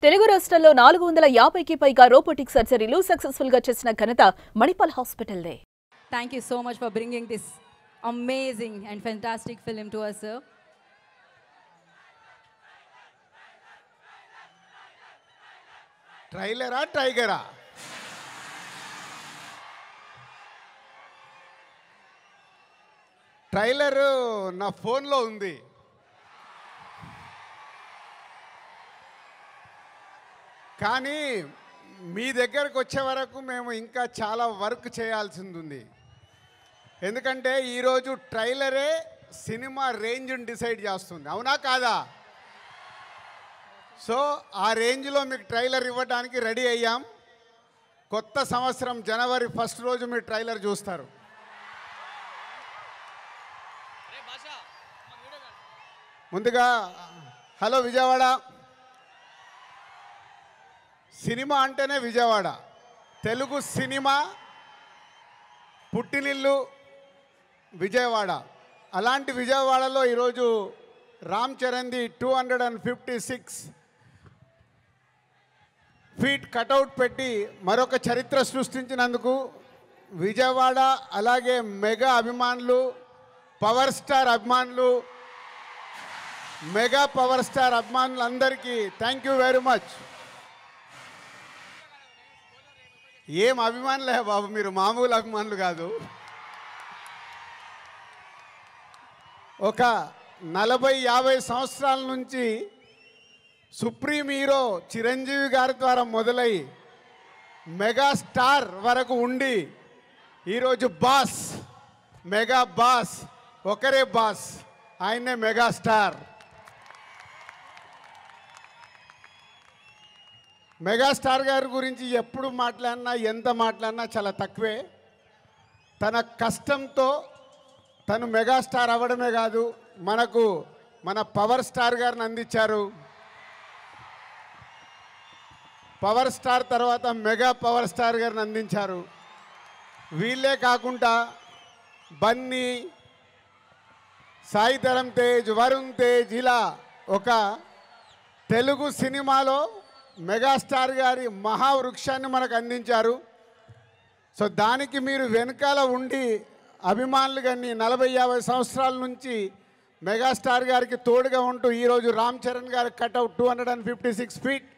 తెలుగు రాష్ట్రాల్లో 450కి పైగా రోబోటిక్ సర్జరీలు సక్సెస్ఫుల్ గా చేసిన ఘనత Manipal హాస్పిటల్దే. Thank you so much for bringing this amazing and fantastic film to us, sir. ట్రైలరా టైగరా? ట్రైలర్ నా ఫోన్లో ఉంది. కానీ మీ దగ్గరకు వచ్చే వరకు మేము ఇంకా చాలా వర్క్ చేయాల్సింది ఉంది. ఎందుకంటే ఈరోజు ట్రైలరే సినిమా రేంజ్ని డిసైడ్ చేస్తుంది, అవునా కాదా? సో ఆ రేంజ్లో మీకు ట్రైలర్ ఇవ్వడానికి రెడీ అయ్యాం. కొత్త సంవత్సరం జనవరి 1 రోజు మీరు ట్రైలర్ చూస్తారు. ముందుగా హలో విజయవాడ. సినిమా అంటేనే విజయవాడ. తెలుగు సినిమా పుట్టినిల్లు విజయవాడ. అలాంటి విజయవాడలో ఈరోజు రామ్ చరణ్ది 256 ఫీట్ కటౌట్ పెట్టి మరొక చరిత్ర సృష్టించినందుకు విజయవాడ అలాగే మెగా అభిమానులు, పవర్ స్టార్ అభిమానులు, మెగా పవర్ స్టార్ అభిమానులందరికీ థ్యాంక్ యూ వెరీ మచ్. ఏం అభిమానులే బాబు, మీరు మామూలు అభిమానులు కాదు. ఒక 40-50 సంవత్సరాల నుంచి సుప్రీం హీరో చిరంజీవి గారి ద్వారా మొదలై మెగాస్టార్ వరకు ఉండి ఈరోజు బాస్, మెగా బాస్, ఒకరే బాస్, ఆయనే మెగాస్టార్. మెగాస్టార్ గారి గురించి ఎప్పుడు మాట్లాడినా ఎంత మాట్లాడినా చాలా తక్కువే. తన కష్టంతో తను మెగాస్టార్ అవ్వడమే కాదు, మనకు మన పవర్ స్టార్ గారిని అందించారు. పవర్ స్టార్ తర్వాత మెగా పవర్ స్టార్ గారిని అందించారు. వీళ్ళే కాకుండా బన్నీ, సాయి ధరమ్ తేజ్, వరుణ్ తేజ్, ఇలా ఒక తెలుగు సినిమాలో మెగాస్టార్ గారి మహావృక్షాన్ని మనకు అందించారు. సో దానికి మీరు వెనకాల ఉండి అభిమానులు కానీ 40-50 సంవత్సరాల నుంచి మెగాస్టార్ గారికి తోడుగా ఉంటూ ఈరోజు రామ్ చరణ్ గారి cutout 256 feet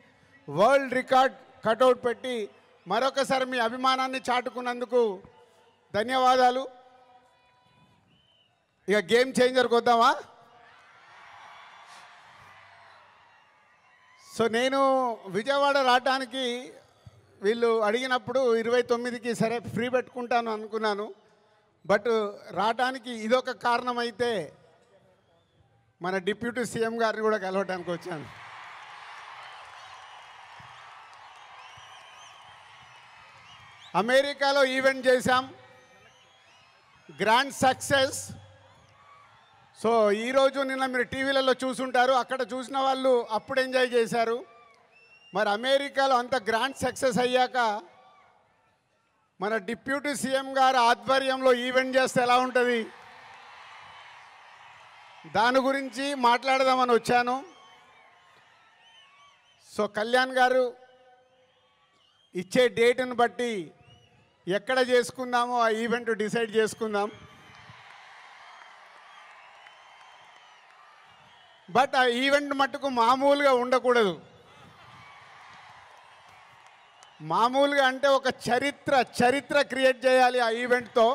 world record cutout పెట్టి మరొకసారి మీ అభిమానాన్ని చాటుకున్నందుకు ధన్యవాదాలు. ఇక గేమ్ చేంజర్కి వద్దామా? సో నేను విజయవాడ రావడానికి వీళ్ళు అడిగినప్పుడు 29కి సరే ఫ్రీ పెట్టుకుంటాను అనుకున్నాను. బట్ రావడానికి ఇదొక కారణం అయితే మన డిప్యూటీ సీఎం గారిని కూడా కలవడానికి వచ్చాను. అమెరికాలో ఈవెంట్ చేశాం, గ్రాండ్ సక్సెస్. సో ఈరోజు నిన్న మీరు టీవీలలో చూసుంటారు, అక్కడ చూసిన వాళ్ళు అప్పుడు ఎంజాయ్ చేశారు. మరి అమెరికాలో అంత గ్రాండ్ సక్సెస్ అయ్యాక మన డిప్యూటీ సీఎం గారు ఆధ్వర్యంలో ఈవెంట్ చేస్తే ఎలా ఉంటుంది, దాని గురించి మాట్లాడదామని వచ్చాను. సో కళ్యాణ్ గారు ఇచ్చే డేట్ని బట్టి ఎక్కడ చేసుకుందామో ఆ ఈవెంట్ డిసైడ్ చేసుకుందాం. బట్ ఆ ఈవెంట్ మట్టుకు మామూలుగా ఉండకూడదు. మామూలుగా అంటే ఒక చరిత్ర క్రియేట్ చేయాలి ఆ ఈవెంట్తో.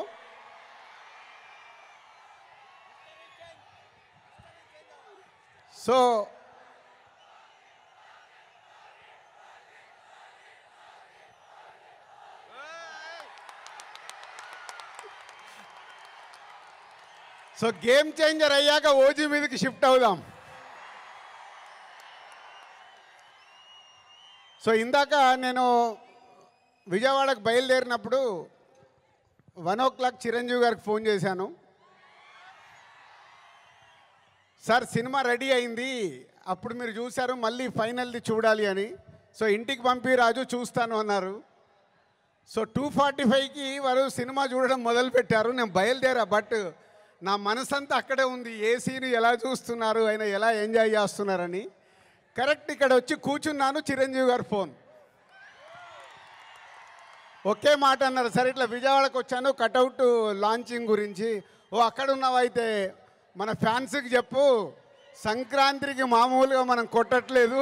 సో గేమ్ చేంజర్ అయ్యాక ఓజీ మీదకి షిఫ్ట్ అవుదాం. సో ఇందాక నేను విజయవాడకు బయలుదేరినప్పుడు 1 o'clock చిరంజీవి గారికి ఫోన్ చేశాను. సార్ సినిమా రెడీ అయింది, అప్పుడు మీరు చూశారు, మళ్ళీ ఫైనల్ది చూడాలి అని. సో ఇంటికి పంపి రాజు చూస్తాను అన్నారు. సో 2:45కి వారు సినిమా చూడడం మొదలుపెట్టారు. నేను బయలుదేరా, బట్ నా మనసంతా అక్కడే ఉంది. ఏ సీన్ ఎలా చూస్తున్నారు, ఆయన ఎలా ఎంజాయ్ చేస్తున్నారని. కరెక్ట్ ఇక్కడ వచ్చి కూర్చున్నాను, చిరంజీవి గారు ఫోన్. ఒకే మాట అన్నారు, సరే ఇట్లా విజయవాడకు వచ్చాను కటౌట్ లాంచింగ్ గురించి. ఓ అక్కడ ఉన్నావైతే మన ఫ్యాన్స్కి చెప్పు, సంక్రాంతికి మామూలుగా మనం కొట్టట్లేదు.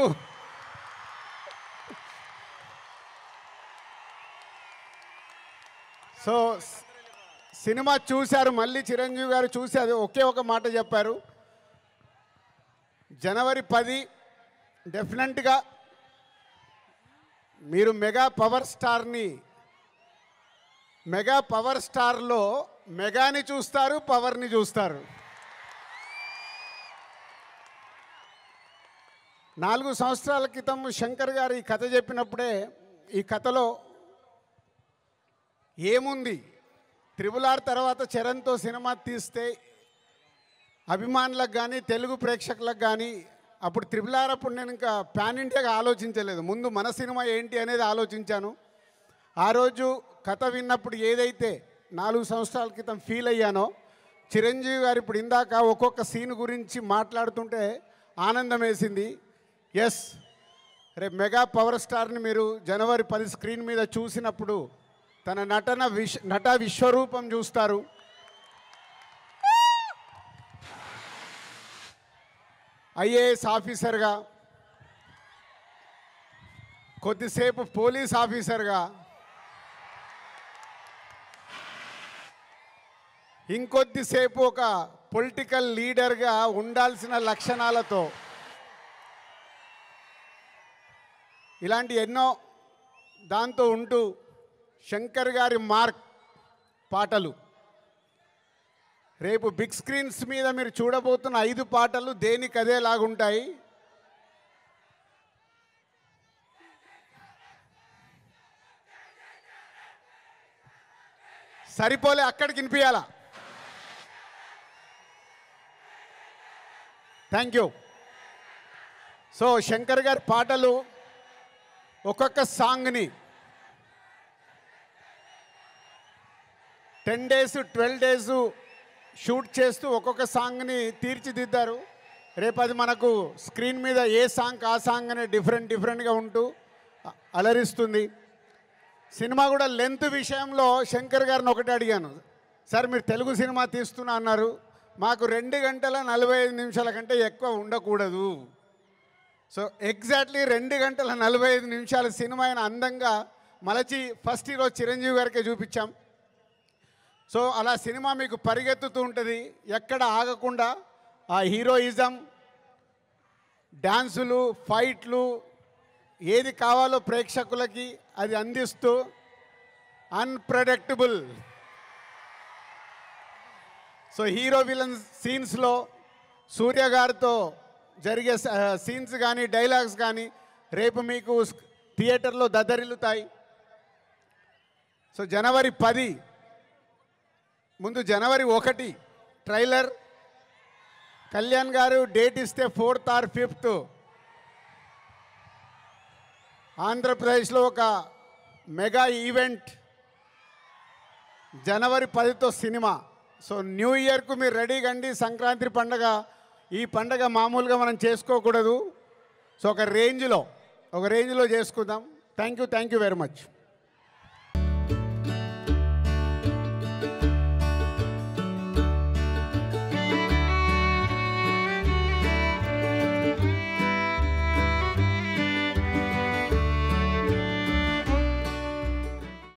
సో సినిమా చూశారు, మళ్ళీ చిరంజీవి గారు చూసి అది ఒకే ఒక మాట చెప్పారు, జనవరి 10 డెఫినెట్గా మీరు మెగా పవర్ స్టార్లో మెగాని చూస్తారు, పవర్ని చూస్తారు. 4 సంవత్సరాల క్రితం శంకర్ గారు ఈ కథ చెప్పినప్పుడే ఈ కథలో ఏముంది, RRR తర్వాత చరణ్తో సినిమా తీస్తే అభిమానులకు కానీ తెలుగు ప్రేక్షకులకు కానీ, అప్పుడు RRR అప్పుడు నేను ఇంకా పాన్ ఇండియాగా ఆలోచించలేదు, ముందు మన సినిమా ఏంటి అనేది ఆలోచించాను. ఆ రోజు కథ విన్నప్పుడు ఏదైతే 4 సంవత్సరాల క్రితం ఫీల్ అయ్యానో, చిరంజీవి గారు ఇప్పుడు ఇందాక ఒక్కొక్క సీన్ గురించి మాట్లాడుతుంటే ఆనందం వేసింది. ఎస్, రేపు మెగా పవర్ స్టార్ని మీరు జనవరి 10 స్క్రీన్ మీద చూసినప్పుడు తన నట విశ్వరూపం చూస్తారు. ఐఏఎస్ ఆఫీసర్గా, కొద్దిసేపు పోలీస్ ఆఫీసర్గా, ఇంకొద్దిసేపు ఒక పొలిటికల్ లీడర్గా ఉండాల్సిన లక్షణాలతో, ఇలాంటి ఎన్నో దాంతో ఉంటూ శంకర్ గారి మార్క్ పాటలు, రేపు బిగ్ స్క్రీన్స్ మీద మీరు చూడబోతున్న 5 పాటలు దేనికి అదేలాగుంటాయి. సరిపోలే, అక్కడికి వినిపించాలా. Thank you. సో శంకర్ గారి పాటలు ఒక్కొక్క సాంగ్ని 10 days 12 days షూట్ చేస్తూ ఒక్కొక్క సాంగ్ని తీర్చిదిద్దారు. రేపు అది మనకు స్క్రీన్ మీద ఏ సాంగ్ ఆ సాంగ్ అనే డిఫరెంట్గా ఉంటూ అలరిస్తుంది. సినిమా కూడా లెంత్ విషయంలో శంకర్ గారిని ఒకటి అడిగాను, సార్ మీరు తెలుగు సినిమా తీస్తున్నా అన్నారు, మాకు 2 గంటల 45 నిమిషాల కంటే ఎక్కువ ఉండకూడదు. సో ఎగ్జాక్ట్లీ 2 గంటల 45 నిమిషాల సినిమా అయిన అందంగా మలచి ఫస్ట్ ఈరోజు చిరంజీవి గారికే చూపించాం. సో అలా సినిమా మీకు పరిగెత్తుతూ ఉంటుంది, ఎక్కడ ఆగకుండా ఆ హీరోయిజం, డ్యాన్సులు, ఫైట్లు, ఏది కావాలో ప్రేక్షకులకి అది అందిస్తూ అన్ప్రెడిక్టబుల్. సో హీరో విలన్ సీన్స్లో సూర్య గారితో జరిగే సీన్స్ కానీ డైలాగ్స్ కానీ రేపు మీకు థియేటర్లో దద్దరిల్లుతాయి. సో జనవరి 10 ముందు జనవరి 1 ట్రైలర్, కళ్యాణ్ గారు డేట్ ఇస్తే 4th or 5th ఆంధ్రప్రదేశ్లో ఒక మెగా ఈవెంట్, జనవరి 10తో సినిమా. సో న్యూ ఇయర్కు మీరు రెడీగా అండి. సంక్రాంతి పండగ, ఈ పండగ మామూలుగా మనం చేసుకోకూడదు. సో ఒక రేంజ్లో చేసుకుందాం. Thank you very much.